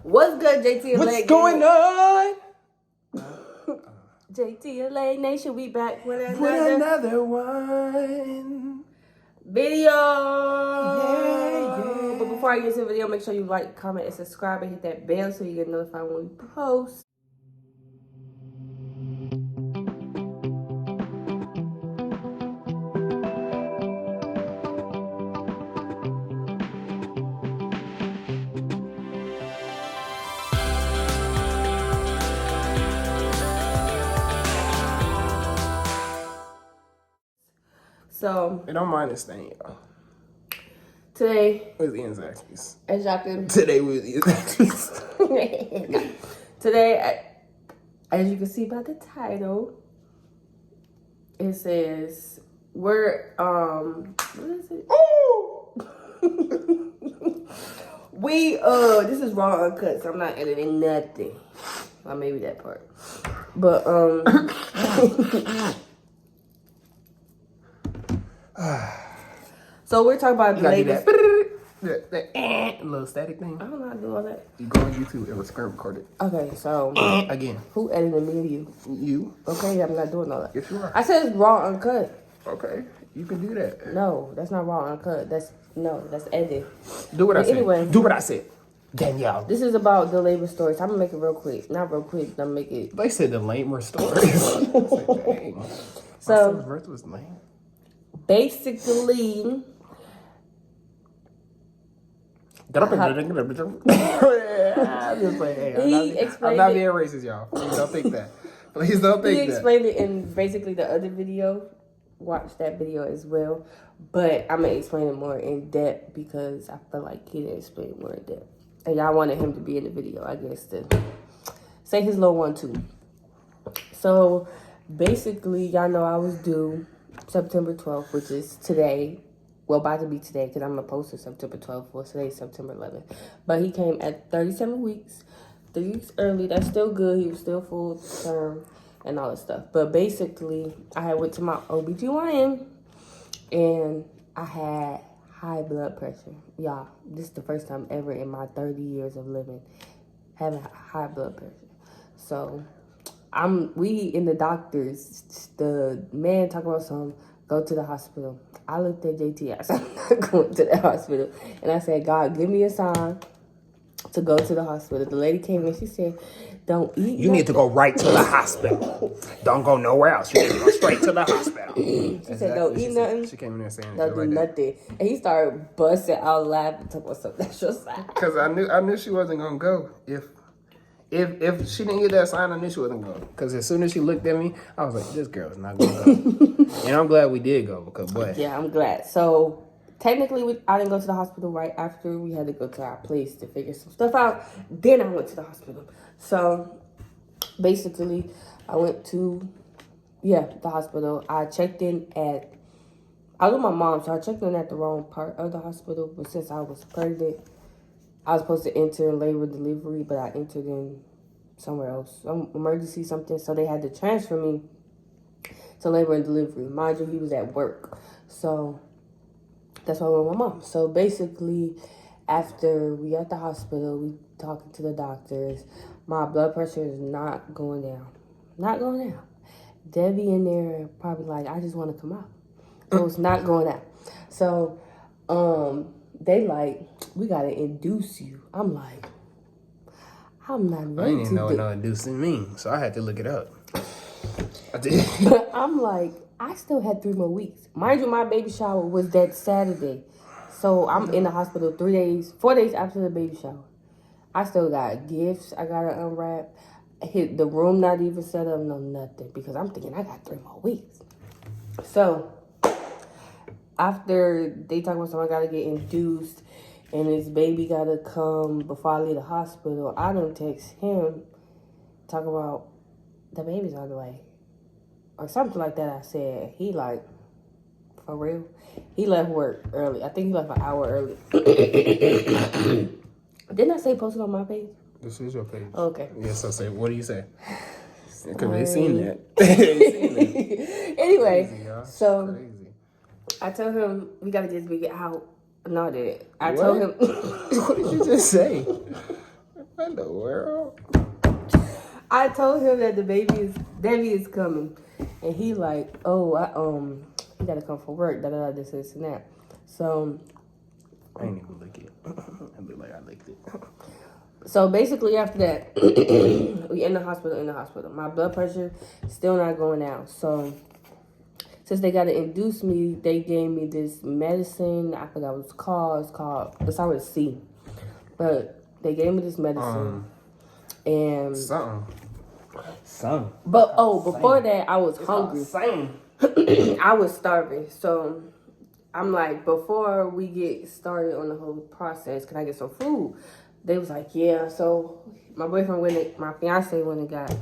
What's good, Jt&Leg? What's going on? Jt&Leg Nation, we back with another one. Video. Yeah. But before I get to the video, make sure you like, comment, and subscribe, and hit that bell so you get notified when we post. So, I don't mind this thing, y'all. Today with the anxieties. Exactly. Today with the anxieties. Today, as you can see by the title, it says we're what is it? We this is raw uncut, so I'm not editing nothing. Well, maybe that part, but so we're talking about the latest. That little static thing. I don't know how to do all that. You go on YouTube, it was screen recorded. Okay, so again, who edited me and you? You. Okay, I'm not doing all that. Yes, you are. I said it's raw uncut. Okay, you can do that. No, that's not raw uncut. That's edited. Do what I said. Anyway, do what I said. Danielle. This is about the labor stories. I'm gonna make it real quick. Not real quick. I'm gonna make it. They said the lamer stories. Like, dang. My son's birth was lame. Basically. I'm just like, hey, I'm not being racist, y'all. Please don't think that. Please don't think that. He explained it in basically the other video. Watch that video as well. But I'm going to explain it more in depth because I feel like he didn't explain it more in depth. And y'all wanted him to be in the video, I guess, to say his little one too. So basically, y'all know I was due September 12th, which is today. Well, about to be today because I'm going to post it September 12th. Well, today's September 11th. But he came at 37 weeks, 3 weeks early. That's still good. He was still full term and all that stuff. But basically, I had went to my OBGYN and I had high blood pressure. Y'all, this is the first time ever in my 30 years of living having high blood pressure. So, we in the doctors, the man talking about something, go to the hospital. I looked at JT, I said, I'm not going to the hospital. And I said, God, give me a sign to go to the hospital. The lady came in, she said, don't eat You need to go right to the hospital. Don't go nowhere else. You need to go straight to the hospital. She said, don't eat nothing. She came in there saying don't do nothing. And he started busting out laughing, talking about something. That's your sign. Because I knew she wasn't going to go. If she didn't get that sign, I knew she wasn't going. Because as soon as she looked at me, I was like, this girl is not going to go. And I'm glad we did go because, boy. Yeah, I'm glad. So, technically, I didn't go to the hospital right after. We had to go to our place to figure some stuff out. Then I went to the hospital. So, basically, I went to, the hospital. I checked in I was with my mom, so I checked in at the wrong part of the hospital. But since I was pregnant, I was supposed to enter in labor delivery, but I entered in somewhere else. Some emergency something. So they had to transfer me to labor and delivery. Mind you, he was at work. So that's why I went with my mom. So basically, after we at the hospital, we talking to the doctors. My blood pressure is not going down. Not going down. Debbie in there probably like, I just want to come out. So it's not going out. So, they like, we got to induce you. I'm like, I'm not ready to I didn't even know what no inducing means, so I had to look it up. I did. But I'm like, I still had 3 more weeks. Mind you, my baby shower was that Saturday. So I'm in the hospital 4 days after the baby shower. I still got gifts I got to unwrap. The room not even set up, no nothing. Because I'm thinking I got 3 more weeks. So after they talk about something, I gotta get induced and this baby gotta come before I leave the hospital, I done text him, talk about the baby's on the way. Or something like that I said. He like, for real? He left work early. I think he left an hour early. Didn't I say post it on my page? This is your page. Okay. Yes, I say, what do you say? Because they seen that. They seen that. Anyway, crazy, so crazy. I told him we gotta get this baby out. No, I did. I What? told him. What did you just say? What in the world? I told him that the baby is coming, and he like, oh, he gotta come from work. Da da da. This and that. So I ain't even lick it. I look like I licked it. So basically, after that, we in the hospital. My blood pressure still not going down. So since they got to induce me, they gave me this medicine. I forgot what it's called. It's started with C. But they gave me this medicine. And Something. But before that, I was hungry. I was starving. So I'm like, before we get started on the whole process, can I get some food? They was like, yeah. So my fiance went and got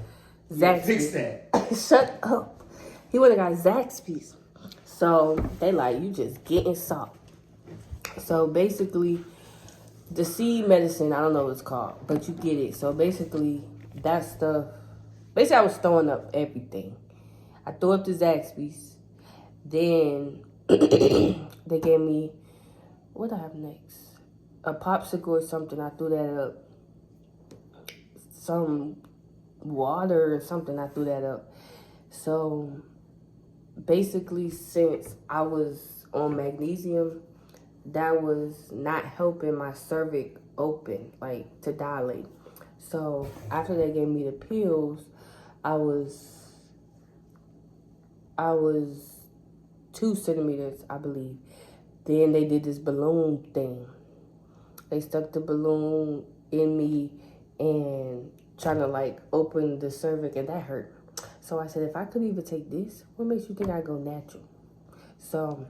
Zaxby's. Fix that. Shut up. He went and got Zaxby's. So they like, you just getting salt. So basically, the seed medicine, I don't know what it's called, but you get it. So basically, that stuff. Basically, I was throwing up everything. I threw up the Zaxby's. Then they gave me, what do I have next? A popsicle or something. I threw that up. Some water or something. I threw that up. So basically, since I was on magnesium, that was not helping my cervix open, like to dilate. So after they gave me the pills, I was 2 centimeters, I believe. Then they did this balloon thing. They stuck the balloon in me and trying to like open the cervix, and that hurt. So I said, if I could even take this, what makes you think I go natural? So,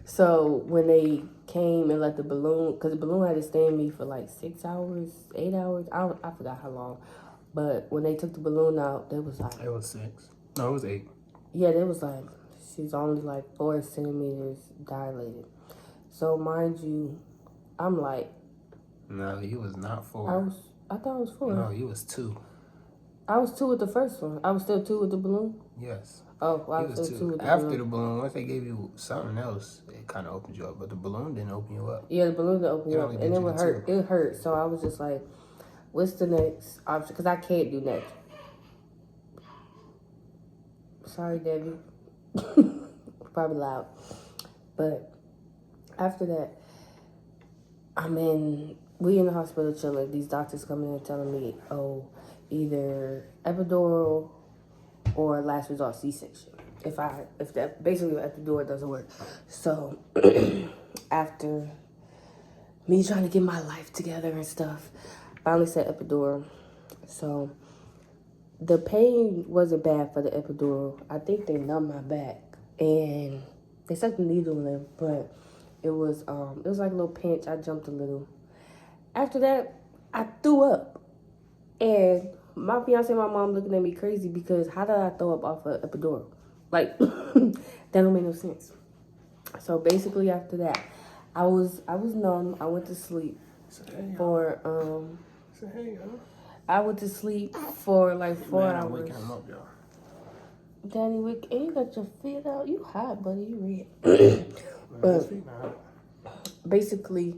so when they came and let the balloon, because the balloon had to stay in me for like 6 hours, 8 hours, I forgot how long. But when they took the balloon out, they was like, it was 6. No, it was 8. Yeah, they was like, she's only like 4 centimeters dilated. So mind you, I'm like, no, he was not 4. I thought it was 4. No, he was 2. I was 2 with the first one. I was still 2 with the balloon. Yes. Oh, well, I was still 2 with the After balloon. the balloon, once they gave you something else, it kind of opened you up. But the balloon didn't open you up. Yeah, the balloon didn't open you up, and it would hurt. 2. It hurt. So I was just like, what's the next option? Because I can't do next. Sorry, Debbie. Probably loud. But after that, we in the hospital chilling. These doctors coming in telling me, oh, either epidural or last resort C-section. If that basically epidural doesn't work. So after me trying to get my life together and stuff, finally said epidural. So the pain wasn't bad for the epidural. I think they numbed my back and they stuck the needle in, but it was like a little pinch. I jumped a little. After that, I threw up. And my fiance and my mom looking at me crazy because how did I throw up off an epidural? Like, that don't make no sense. So basically after that, I was numb. I went to sleep for I went to sleep for like 4 hours. I'm waking him up, y'all. Danny, and you got your feet out. You hot, buddy. You red. But basically,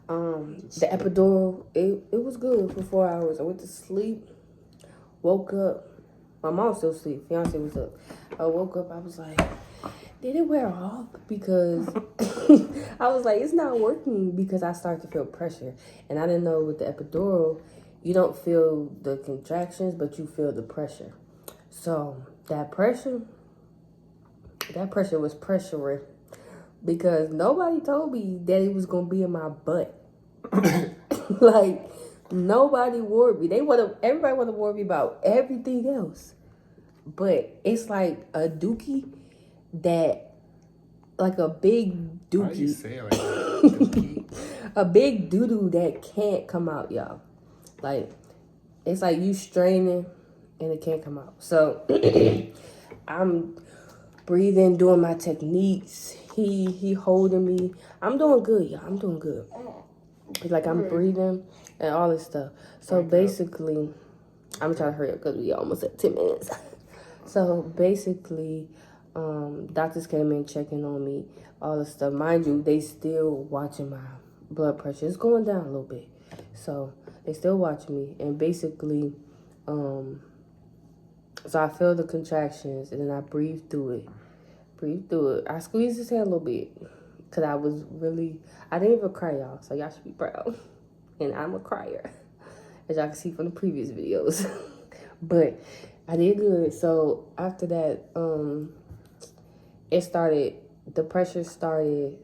the epidural, it was good for 4 hours. I went to sleep, woke up. My mom still asleep. Fiance was up. I woke up. I was like, did it wear off? Because I was like, it's not working because I started to feel pressure. And I didn't know with the epidural, you don't feel the contractions, but you feel the pressure. So that pressure was pressuring because nobody told me that it was going to be in my butt. Like, nobody warned me. Everybody want to warn me about everything else. But it's like a dookie that, like a big dookie. Why you say it like that? A big doo-doo that can't come out, y'all. Like, it's like you straining and it can't come out. So, I'm breathing, doing my techniques. He holding me. I'm doing good, y'all. I'm doing good. Like, I'm breathing and all this stuff. So, basically, I'm trying to hurry up because we almost at 10 minutes. So, basically, doctors came in checking on me, all this stuff. Mind you, they still watching my blood pressure. It's going down a little bit. So they still watch me, and basically, so I feel the contractions, and then I breathe through it. I squeezed his hand a little bit, because I didn't even cry, y'all, so y'all should be proud. And I'm a crier, as y'all can see from the previous videos. But I did good. So after that, the pressure started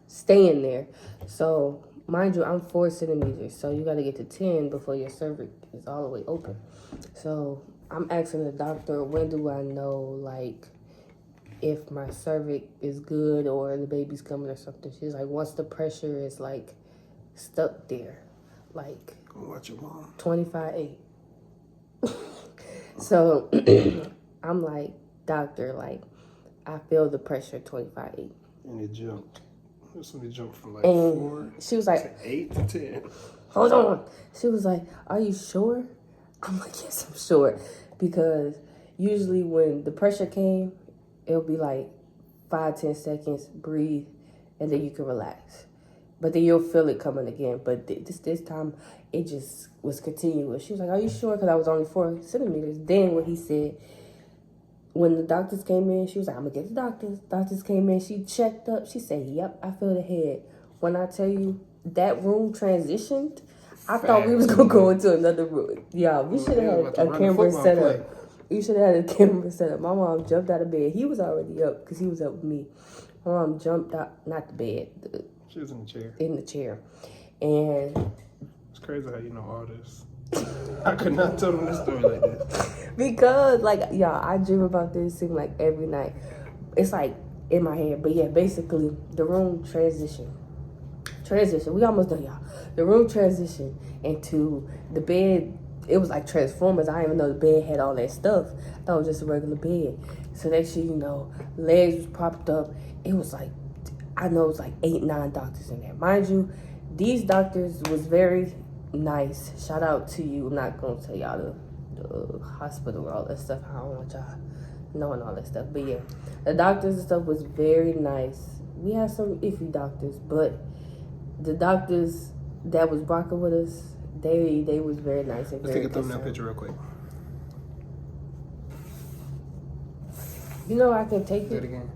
staying there. So mind you, I'm 4 centimeters, so you got to get to 10 before your cervix is all the way open. So I'm asking the doctor, when do I know, like, if my cervix is good or the baby's coming or something? She's like, once the pressure is, like, stuck there, like, Watch your mom. 25.8. So I'm like, doctor, like, I feel the pressure 25.8. And it jumped. Somebody jumped from like And 4 she was like, to 8 to 10. Hold on. She was like, are you sure? I'm like, yes, I'm sure. Because usually when the pressure came, it'll be like 5-10 seconds, breathe, and then you can relax. But then you'll feel it coming again. But this time, it just was continuous. She was like, are you sure? Because I was only 4 centimeters. Then when he said, when the doctors came in, she was like, I'm going to get the doctors. Doctors came in, she checked up. She said, yep, I feel the head. When I tell you that room transitioned, I thought we was going to go into another room. Yeah, we should have had a camera set up. You should have had a camera set up. My mom jumped out of bed. He was already up because he was up with me. My mom jumped out, not the bed. She was in the chair. In the chair. And it's crazy how you know all this. I could not tell them this story like this. Because, like, y'all, I dream about this scene, like, every night. It's, like, in my head. But, yeah, basically, the room transition. We almost done, y'all. The room transitioned into the bed. It was, like, Transformers. I didn't even know the bed had all that stuff. I thought it was just a regular bed. So, next thing you know, legs was propped up. It was, like, I know it was, like, 8-9 doctors in there. Mind you, these doctors was very nice. Shout out to you. I'm not going to tell y'all the hospital, all that stuff. I don't want y'all knowing all that stuff. But yeah, the doctors and stuff was very nice. We had some iffy doctors, but the doctors that was rocking with us, they was very nice and Let's very take a thumbnail concerned. picture real quick. You know I can take Do it. it again.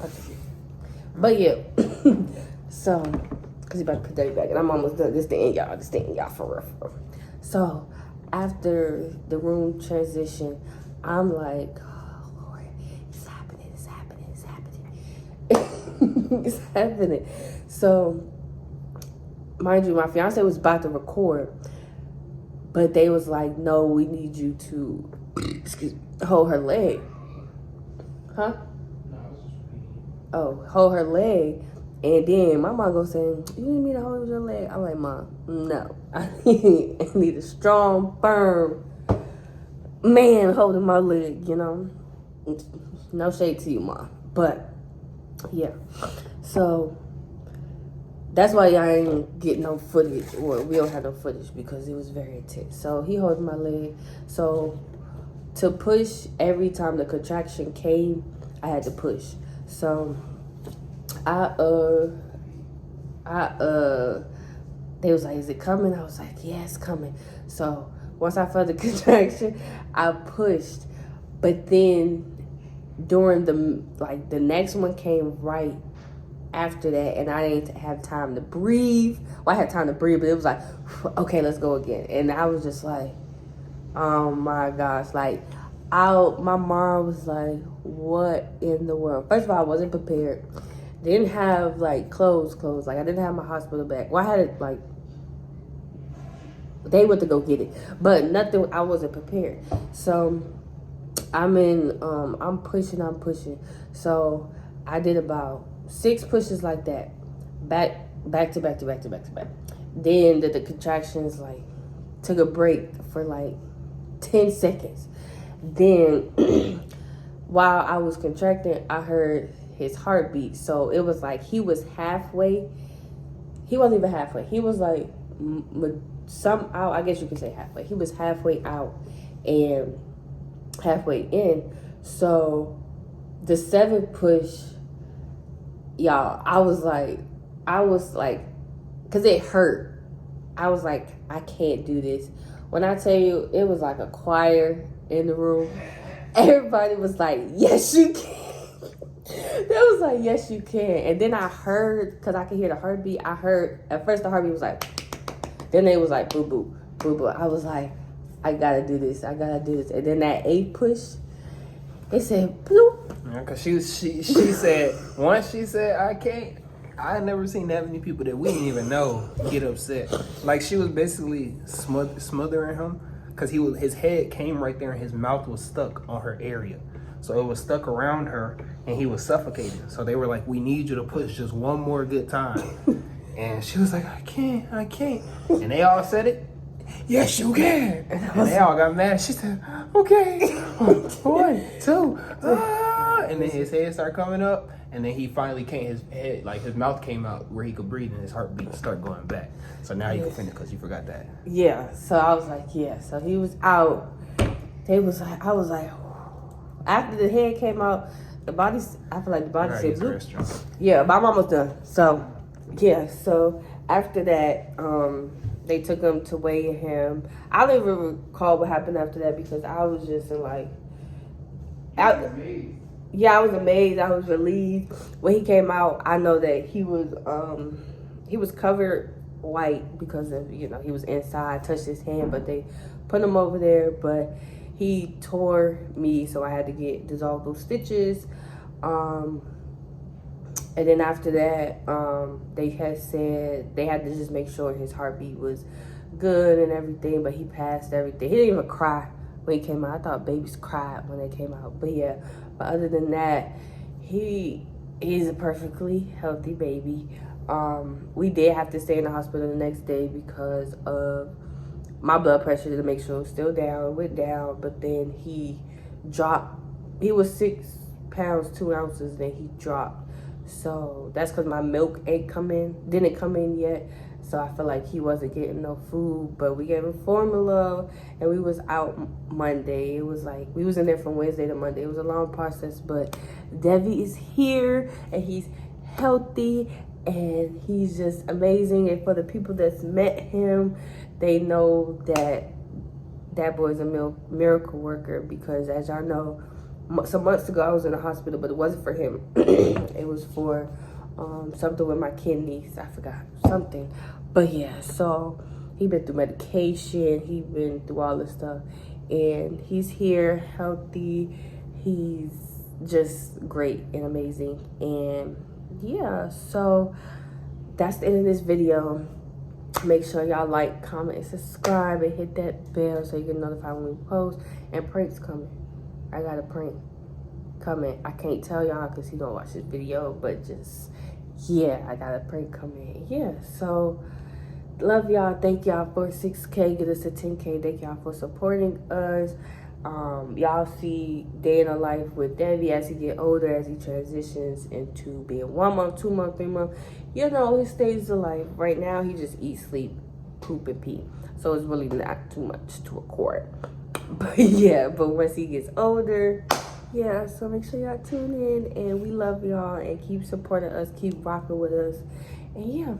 I'll take it. But yeah, so because you about to put that back, and I'm almost done. This thing, y'all, for real. So after the room transition, I'm like, oh Lord, it's happening. It's happening. So mind you, my fiance was about to record, but they was like, no, we need you to hold her leg. Huh? Oh, hold her leg. And then my mom goes saying, you need me to hold your leg? I'm like, Mom, no. I need a strong, firm man holding my leg, you know? No shade to you, Mom. But, yeah. So, that's why I ain't get no footage, or we don't have no footage, because it was very intense. So, he holding my leg. So, to push, every time the contraction came, I had to push. So, they was like, is it coming? I was like, yeah, it's coming. So once I felt the contraction, I pushed. But then during the next one came right after that, and I didn't have time to breathe. Well, I had time to breathe, but it was like, okay, let's go again. And I was just like, oh my gosh, like, my mom was like, what in the world? First of all, I wasn't prepared. Didn't have, like, clothes. Like, I didn't have my hospital bag. Well, I had it, like, they went to go get it. But nothing, I wasn't prepared. So, I'm pushing. So, I did about 6 pushes like that. Back to back. Then the contractions, like, took a break for, like, 10 seconds. Then, while I was contracting, I heard his heartbeat. So it was like he was halfway. He wasn't even halfway. He was like out. I guess you could say halfway. He was halfway out and halfway in. So the 7th push, y'all, I I was like, because it hurt. I was like, I can't do this. When I tell you, it was like a choir in the room. Everybody was like, yes, you can. They was like, yes, you can. And then I heard, because I could hear the heartbeat, I heard, at first the heartbeat was like, then it was like, boo, boo, boo, boo. I was like, I gotta do this. I gotta do this. And then that 8 push, it said, bloop. Yeah, because she said, once she said, I can't, I had never seen that many people that we didn't even know get upset. Like, she was basically smothering him because his head came right there and his mouth was stuck on her area. So it was stuck around her and he was suffocating. So they were like, we need you to push just one more good time. And she was like, I can't. And they all said it. Yes, you can. And they all got mad. She said, okay. 1, 2. And then his head started coming up. And then he finally came, his head, like his mouth came out where he could breathe and his heartbeat started going back. So now you can finish because you forgot that. Yeah. So I was like, yeah. So he was out. I was like, after the head came out, the body, I feel like the body said, bloop. Yeah, but I'm almost done. So, yeah. So after that, they took him to weigh him. I don't even recall what happened after that because I was just in like, I was amazed. I was relieved. When he came out, I know that he was covered white because of, he was inside, touched his hand, but they put him over there, but he tore me, so I had to dissolve those stitches. And then after that, they had said they had to just make sure his heartbeat was good and everything, but he passed everything. He didn't even cry when he came out. I thought babies cried when they came out. But yeah, but other than that, he's a perfectly healthy baby. We did have to stay in the hospital the next day because of my blood pressure to make sure it was still down. It went down, but then he dropped. He was 6 pounds 2 ounces, then he dropped. So that's because my milk didn't come in yet. So I feel like he wasn't getting no food, but we gave him formula and we was out Monday. It was like, we was in there from Wednesday to Monday. It was a long process, but Devi is here and he's healthy and he's just amazing. And for the people that's met him, they know that that boy's a miracle worker because as y'all know, some months ago I was in the hospital, but it wasn't for him. It was for something with my kidneys. I forgot something. But yeah, so he been through medication. He been through all this stuff. And he's here, healthy. He's just great and amazing. And yeah, so that's the end of this video. Make sure y'all like, comment, and subscribe, and hit that bell so you get notified when we post. And pranks coming. I got a prank coming. I can't tell y'all because he don't watch this video, but just, yeah, I got a prank coming. Yeah, so love y'all. Thank y'all for 6K. Get us to 10K. Thank y'all for supporting us. Y'all see day in a life with Devi as he get older, as he transitions into being 1 month, 2 months, 3 months. His stages of life. Right now, he just eats, sleep, poop, and pee. So it's really not too much to record. But yeah, but once he gets older, yeah, so make sure y'all tune in. And we love y'all and keep supporting us, keep rocking with us. And yeah.